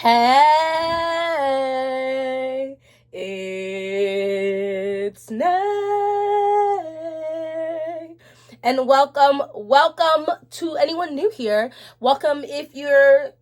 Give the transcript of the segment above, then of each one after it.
Hey, it's Nay. And welcome to anyone new here. Welcome if you're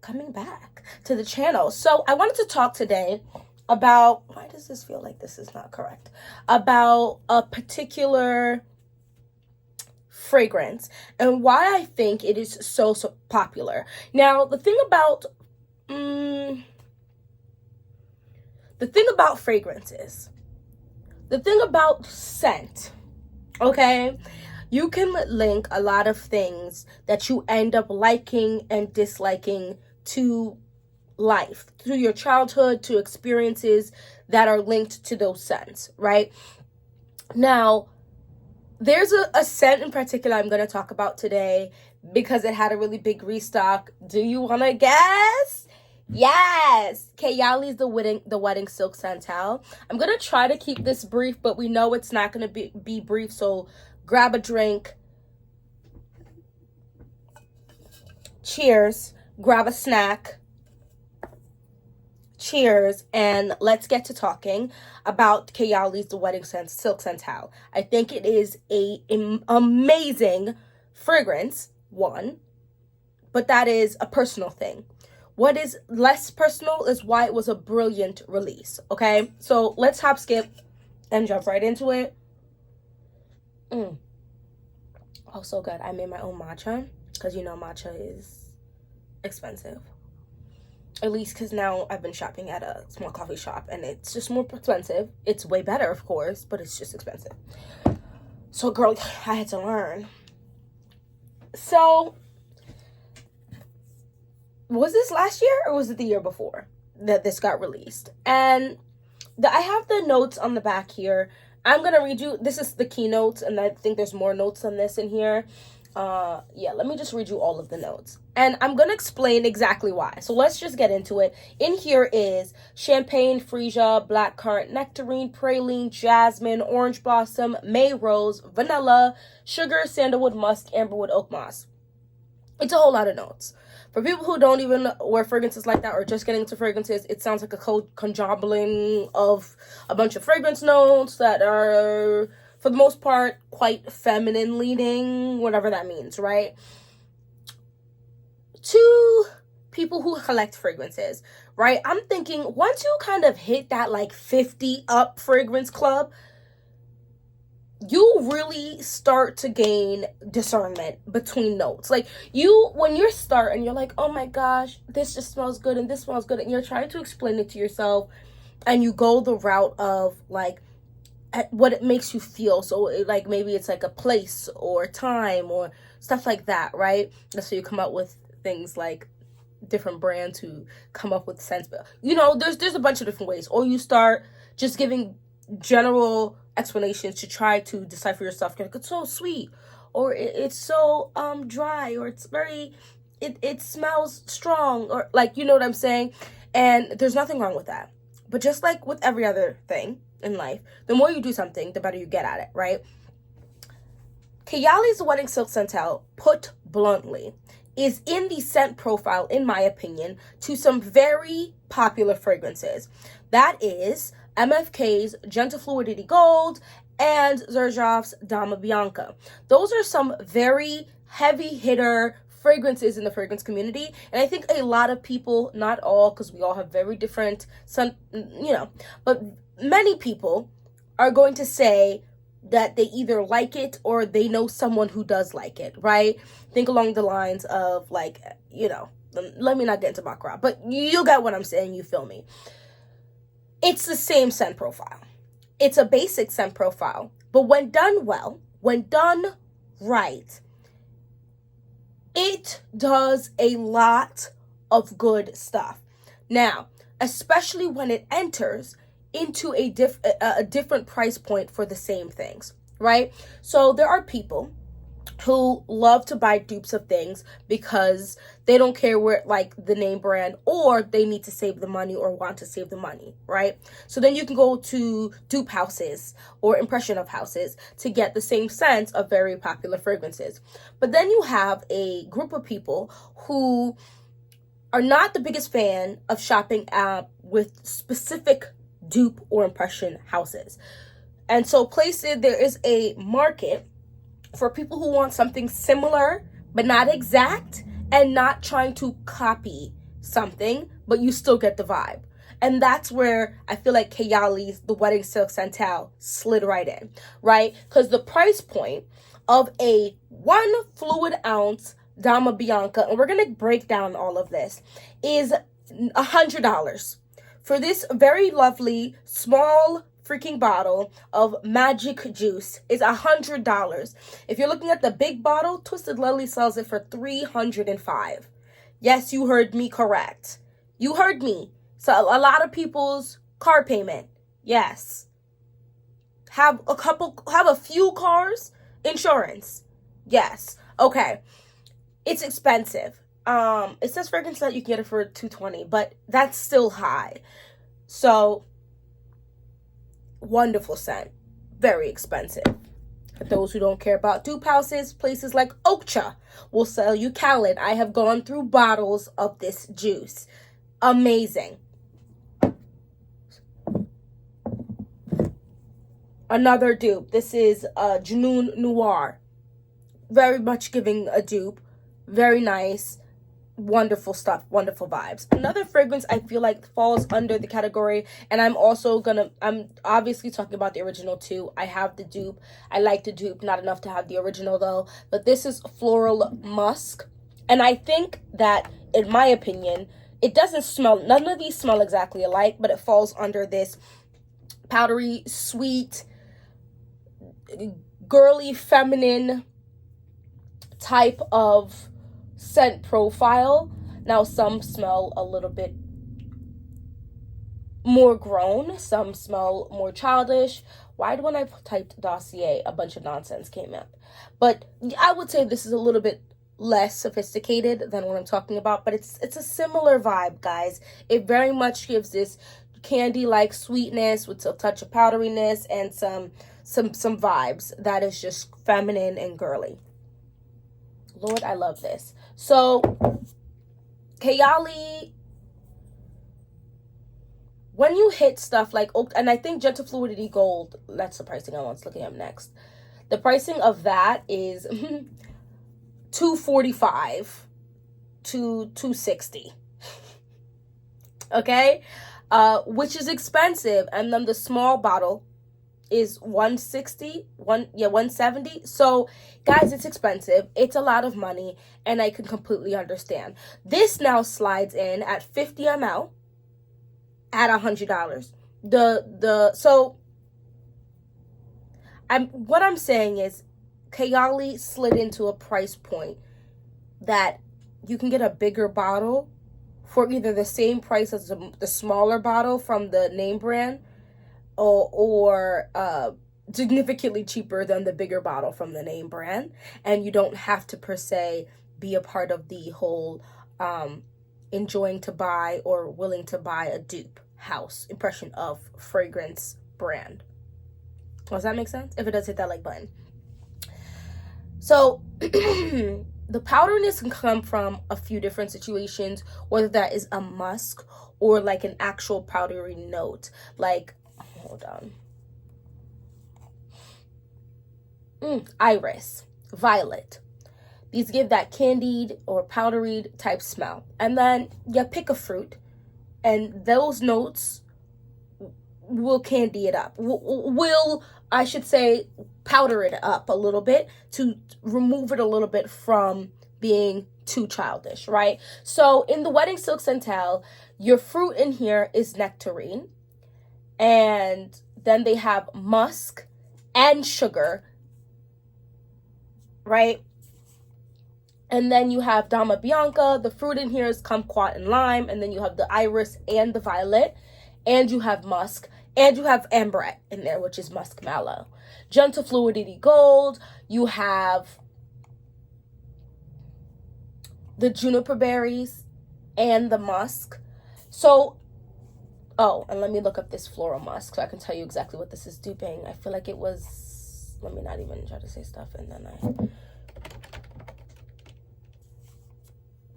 coming back to the channel. So I wanted to talk today about, why does this feel like this is not correct? About a particular fragrance and why I think it is so popular. Now, the thing about fragrances, the thing about scent, okay, you can link a lot of things that you end up liking and disliking to life, through your childhood, to experiences that are linked to those scents, right? Now, there's a scent in particular I'm going to talk about today because it had a really big restock. Do you want to guess? Yes, Kayali's the wedding silk Santal. I'm going to try to keep this brief, but we know it's not going to be brief, so grab a drink. Cheers. Grab a snack. Cheers, and let's get to talking about Kayali's the wedding silk Santal. I think it is an amazing fragrance, one, but that is a personal thing. What is less personal is why it was a brilliant release, okay? So let's hop, skip, and jump right into it. Oh, so good. I made my own matcha, because you know matcha is expensive. At least because now I've been shopping at a small coffee shop and it's just more expensive. It's way better, of course, but it's just expensive. So, girl, I had to learn. So, was this last year or was it the year before that this got released? And I have the notes on the back here. I'm going to read you. This is the keynotes, and I think there's more notes than this in here. Let me just read you all of the notes. And I'm going to explain exactly why. So let's just get into it. In here is champagne, freesia, blackcurrant, nectarine, praline, jasmine, orange blossom, May rose, vanilla, sugar, sandalwood, musk, amberwood, oak moss. It's a whole lot of notes. For people who don't even wear fragrances like that or just getting into fragrances, it sounds like a conjumbling of a bunch of fragrance notes that are, for the most part, quite feminine leaning, whatever that means, right? To people who collect fragrances, right? I'm thinking once you kind of hit that like 50 up fragrance club, you really start to gain discernment between notes. Like when you're starting, you're like, oh my gosh, this just smells good and this smells good. And you're trying to explain it to yourself and you go the route of like, what it makes you feel. So like maybe it's like a place or time or stuff like that, right? And so you come up with things like different brands who come up with scents, but you know, there's a bunch of different ways. Or you start just giving general explanations to try to decipher yourself. Like, it's so sweet, or it's so dry, or it's very it smells strong, or like, you know what I'm saying? And there's nothing wrong with that. But just like with every other thing in life, the more you do something, the better you get at it, right? Kayali's wedding silk Santal, put bluntly, is in the scent profile, in my opinion, to some very popular fragrances. That is MFK's Gentle Fluidity Gold and Xerjoff's Dama Bianca. Those are some very heavy hitter fragrances in the fragrance community, and I think a lot of people, not all, because we all have very different, but many people are going to say that they either like it or they know someone who does like it, right? Think along the lines of like, let me not get into baccarat, but you get what I'm saying, you feel me? It's the same scent profile. It's a basic scent profile, but when done well, when done right, it does a lot of good stuff. Now, especially when it enters into a different price point for the same things, right? So there are people who love to buy dupes of things because they don't care where, like, the name brand, or they need to save the money or want to save the money, right? So then you can go to dupe houses or impression of houses to get the same scent of very popular fragrances. But then you have a group of people who are not the biggest fan of shopping with specific dupe or impression houses. And so there is a market for people who want something similar, but not exact, and not trying to copy something, but you still get the vibe. And that's where I feel like Kayali's The Wedding Silk Santal slid right in, right? Because the price point of a 1 fluid ounce Dama Bianca, and we're going to break down all of this, is $100 for this very lovely small freaking bottle of magic juice is $100. If you're looking at the big bottle, Twisted Lily sells it for $305. Yes, you heard me correct. You heard me. So a lot of people's car payment. Yes. Have a few cars, insurance. Yes. Okay. It's expensive. It says fragrance that you can get it for $220, but that's still high. So wonderful scent, very expensive. For those who don't care about dupe houses, places like Okcha will sell you Kayali. I have gone through bottles of this juice. Amazing. Another dupe. This is Junoon Noir. Very much giving a dupe. Very nice. Wonderful stuff, wonderful vibes. Another fragrance I feel like falls under the category, and I'm obviously talking about the original too. I have the dupe. I like the dupe, not enough to have the original though. But this is Floral Musk. And I think that, in my opinion, it doesn't smell, none of these smell exactly alike, but it falls under this powdery, sweet, girly, feminine type of scent profile. Now, some smell a little bit more grown, some smell more childish. Why when I typed dossier, a bunch of nonsense came up? But I would say this is a little bit less sophisticated than what I'm talking about, but it's a similar vibe, guys. It very much gives this candy-like sweetness with a touch of powderiness and some vibes that is just feminine and girly. Lord, I love this. So, Kayali, when you hit stuff like, and I think Gentle Fluidity Gold, that's the pricing I was looking up next. The pricing of that is $245 to $260. Okay? Which is expensive. And then the small bottle is $170. So guys, it's expensive. It's a lot of money, and I can completely understand. This now slides in at 50 ml at $100. What I'm saying is Kayali slid into a price point that you can get a bigger bottle for either the same price as the smaller bottle from the name brand, or significantly cheaper than the bigger bottle from the name brand. And you don't have to per se be a part of the whole enjoying to buy or willing to buy a dupe house impression of fragrance brand. Does that make sense? If it does, hit that like button. So the powderiness can come from a few different situations, whether that is a musk or like an actual powdery note, like, hold on, iris, violet. These give that candied or powdery type smell. And then you pick a fruit, and those notes will candy it up. I should say, powder it up a little bit to remove it a little bit from being too childish, right? So in the Wedding Silk Santal, your fruit in here is nectarine. And then they have musk and sugar, right? And then you have Dama Bianca. The fruit in here is kumquat and lime. And then you have the iris and the violet. And you have musk. And you have amberette in there, which is musk mallow. Gentle Fluidity Gold. You have the juniper berries and the musk. So, oh, and let me look up this floral musk so I can tell you exactly what this is duping. I feel like it was, let me not even try to say stuff and then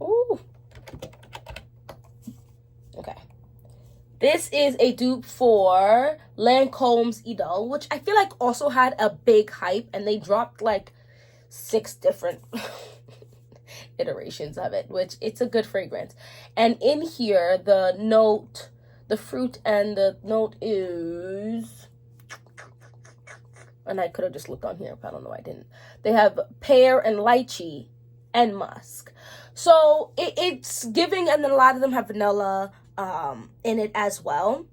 ooh. This is a dupe for Lancome's Idol, which I feel like also had a big hype, and they dropped like 6 different iterations of it, which it's a good fragrance. And in here, the note, the fruit and the note is, and I could have just looked on here, but I don't know, I didn't. They have pear and lychee and musk. So it's giving, and then a lot of them have vanilla in it as well.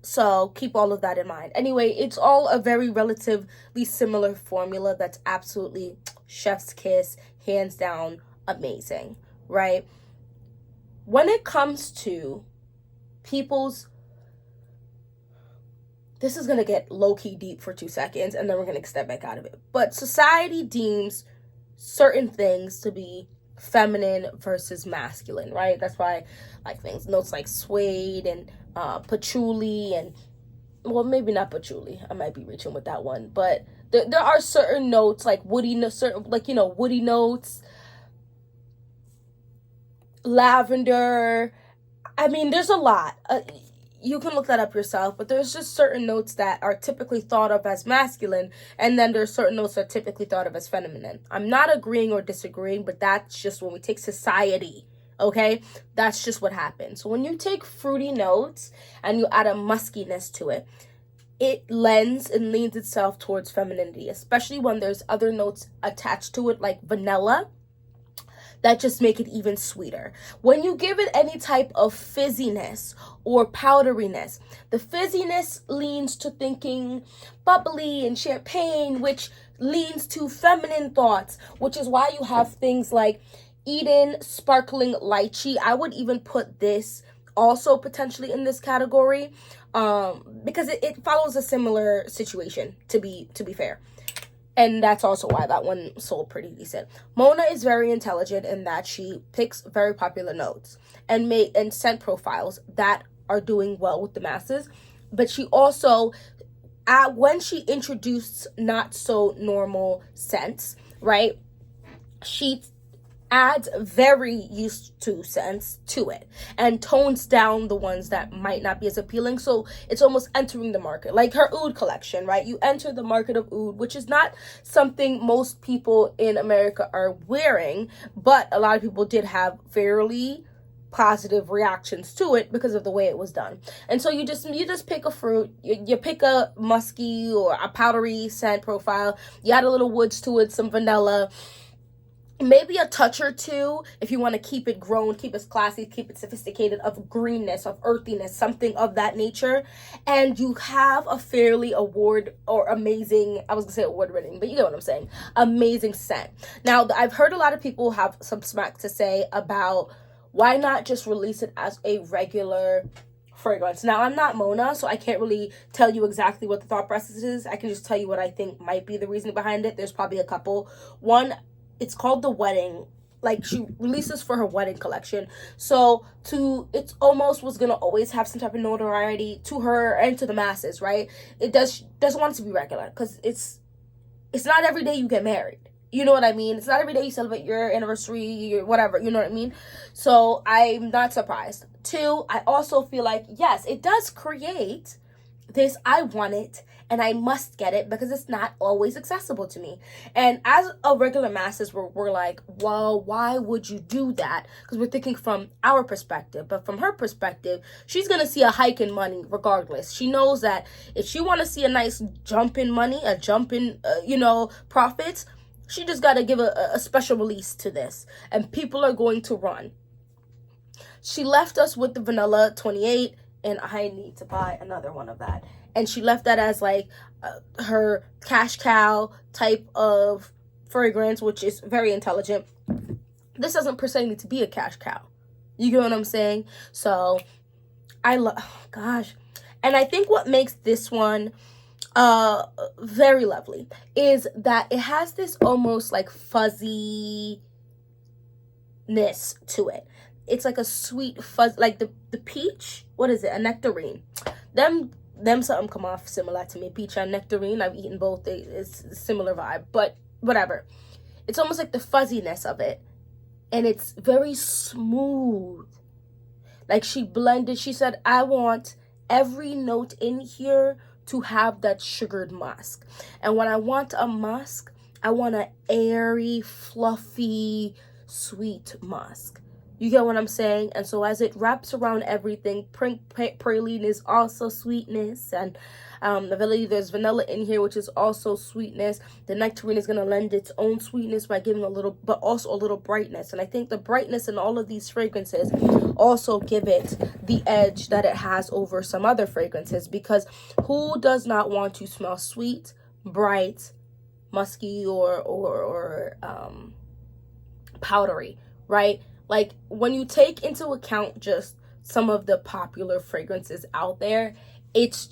So keep all of that in mind. Anyway, it's all a very relatively similar formula that's absolutely chef's kiss, hands down, amazing, right? When it comes to people's, this is going to get low-key deep for 2 seconds, and then we're going to step back out of it. But society deems certain things to be feminine versus masculine, right? That's why, like, things, notes like suede and patchouli, and, well, maybe not patchouli. I might be reaching with that one. But there are certain notes, like woody, certain, like, woody notes, lavender. I mean, there's a lot. You can look that up yourself, but there's just certain notes that are typically thought of as masculine, and then there's certain notes that are typically thought of as feminine. I'm not agreeing or disagreeing, but that's just when we take society, okay? That's just what happens. So when you take fruity notes and you add a muskiness to it, it lends and leans itself towards femininity, especially when there's other notes attached to it, like vanilla, that just make it even sweeter. When you give it any type of fizziness or powderiness, the fizziness leans to thinking bubbly and champagne, which leans to feminine thoughts, which is why you have things like Eden Sparkling Lychee. I would even put this also potentially in this category, because it follows a similar situation, to be fair. And that's also why that one sold pretty decent. Mona is very intelligent in that she picks very popular notes and scent profiles that are doing well with the masses. But she also, when she introduced not so normal scents, right, she adds very used to scents to it and tones down the ones that might not be as appealing. So it's almost entering the market, like her oud collection, right? You enter the market of oud, which is not something most people in America are wearing, but a lot of people did have fairly positive reactions to it because of the way it was done. And so you just pick a fruit, you pick a musky or a powdery scent profile, you add a little woods to it, some vanilla, maybe a touch or two if you want to keep it grown, keep it classy, keep it sophisticated, of greenness, of earthiness, something of that nature, and you have a fairly amazing, I was gonna say award-winning, but you get what I'm saying, amazing scent. Now, I've heard a lot of people have some smack to say about why not just release it as a regular fragrance. Now, I'm not Mona, so I can't really tell you exactly what the thought process is. I can just tell you what I think might be the reason behind it. There's probably a couple. One, it's called the wedding, like she releases for her wedding collection, so it's almost was gonna always have some type of notoriety to her and to the masses, right? It doesn't want it to be regular, because it's not every day you get married, you know what I mean? It's not every day you celebrate your anniversary, your whatever, you know what I mean? So I'm not surprised. 2, I also feel like, yes, it does create this I want it and I must get it, because it's not always accessible to me. And as a regular masses, we're like, well, why would you do that? Because we're thinking from our perspective. But from her perspective, she's going to see a hike in money regardless. She knows that if she want to see a nice jump in money, a jump in, profits, she just got to give a special release to this. And people are going to run. She left us with the Vanilla 28, and I need to buy another one of that. And she left that as like her cash cow type of fragrance, which is very intelligent. This doesn't per se need to be a cash cow. You get what I'm saying? So gosh. And I think what makes this one very lovely is that it has this almost like fuzziness to it. It's like a sweet fuzz, like the peach. What is it? A nectarine. Them something come off similar to me. Peach and nectarine. I've eaten both. It's a similar vibe, but whatever. It's almost like the fuzziness of it, and it's very smooth. Like, she blended, she said, I want every note in here to have that sugared musk. And when I want a musk, I want an airy, fluffy, sweet musk. You get what I'm saying? And so as it wraps around everything, praline is also sweetness, and I believe there's vanilla in here, which is also sweetness. The nectarine is going to lend its own sweetness by giving a little, but also a little brightness. And I think the brightness in all of these fragrances also give it the edge that it has over some other fragrances, because who does not want to smell sweet, bright, musky, or powdery, right? Like, when you take into account just some of the popular fragrances out there, it's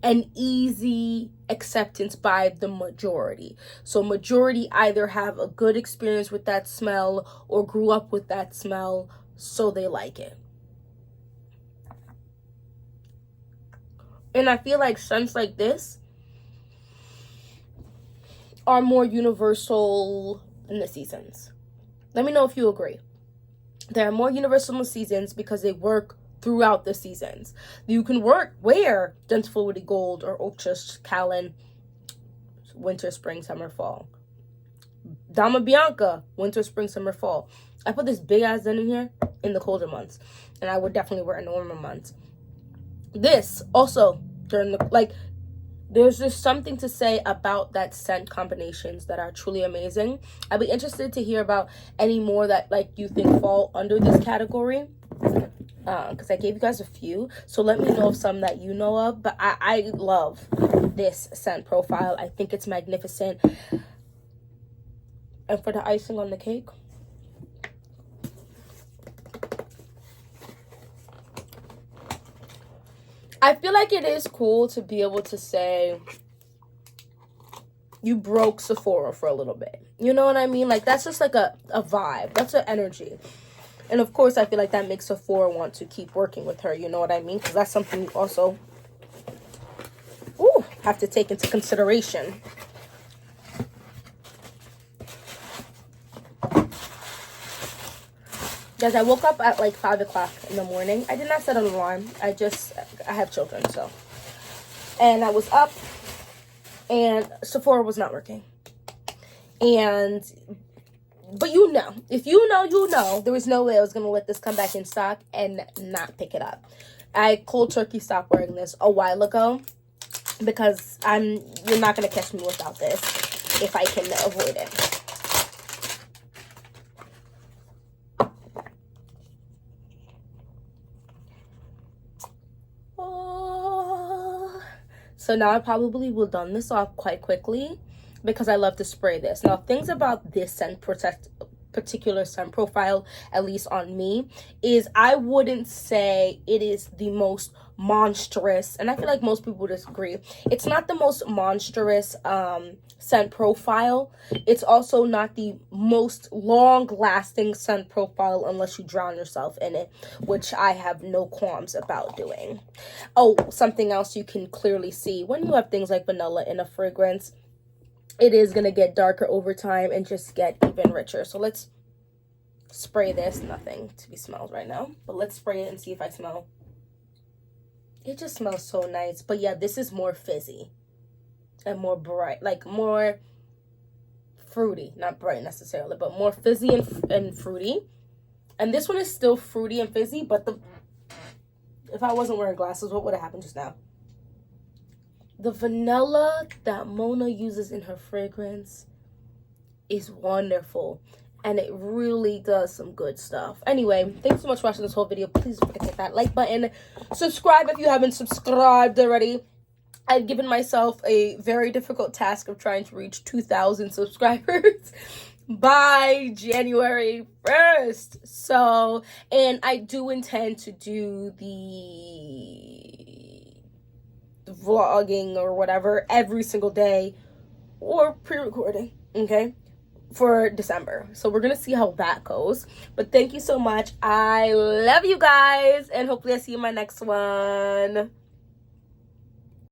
an easy acceptance by the majority. So majority either have a good experience with that smell or grew up with that smell, so they like it. And I feel like scents like this are more universal in the seasons. Let me know if you agree. They're more universal in the seasons because they work throughout the seasons. You can wear Gentle Fluidity Gold or Ultra Callan winter, spring, summer, fall. Dama Bianca, winter, spring, summer, fall. I put this big ass in here in the colder months, and I would definitely wear it in the warmer months. This also during the, like, there's just something to say about that scent combinations that are truly amazing. I'd be interested to hear about any more that, like, you think fall under this category, because I gave you guys a few, so let me know of some that you know of. But I love this scent profile. I think it's magnificent. And for the icing on the cake, I feel like it is cool to be able to say you broke Sephora for a little bit. You know what I mean? Like, that's just like a vibe. That's an energy. And of course, I feel like that makes Sephora want to keep working with her. You know what I mean? Because that's something you also have to take into consideration. Guys, I woke up at like 5 o'clock in the morning. I did not set an alarm. I have children, so. And I was up, and Sephora was not working. But you know, if you know, you know, there was no way I was going to let this come back in stock and not pick it up. I cold turkey stopped wearing this a while ago because you're not going to catch me without this if I can avoid it. So now I probably will done this off quite quickly because I love to spray this. Now, things about this particular scent profile, at least on me, is I wouldn't say it is the most monstrous, and I feel like most people disagree. It's not the most monstrous scent profile. It's also not the most long-lasting scent profile unless you drown yourself in it, which I have no qualms about doing. Oh, something else you can clearly see when you have things like vanilla in a fragrance, it is going to get darker over time and just get even richer. So let's spray this. Nothing to be smelled right now, but let's spray it and see if I smell. It just smells so nice. But yeah, this is more fizzy and more bright, like more fruity. Not bright necessarily, but more fizzy and fruity. And this one is still fruity and fizzy, but if I wasn't wearing glasses, what would have happened just now? The vanilla that Mona uses in her fragrance is wonderful. And it really does some good stuff. Anyway, thanks so much for watching this whole video. Please don't forget to hit that like button. Subscribe if you haven't subscribed already. I've given myself a very difficult task of trying to reach 2,000 subscribers by January 1st. So, and I do intend to do the vlogging or whatever every single day or pre-recording, okay, for December. So we're gonna see how that goes. But thank you so much. I love you guys, and hopefully I see you in my next one.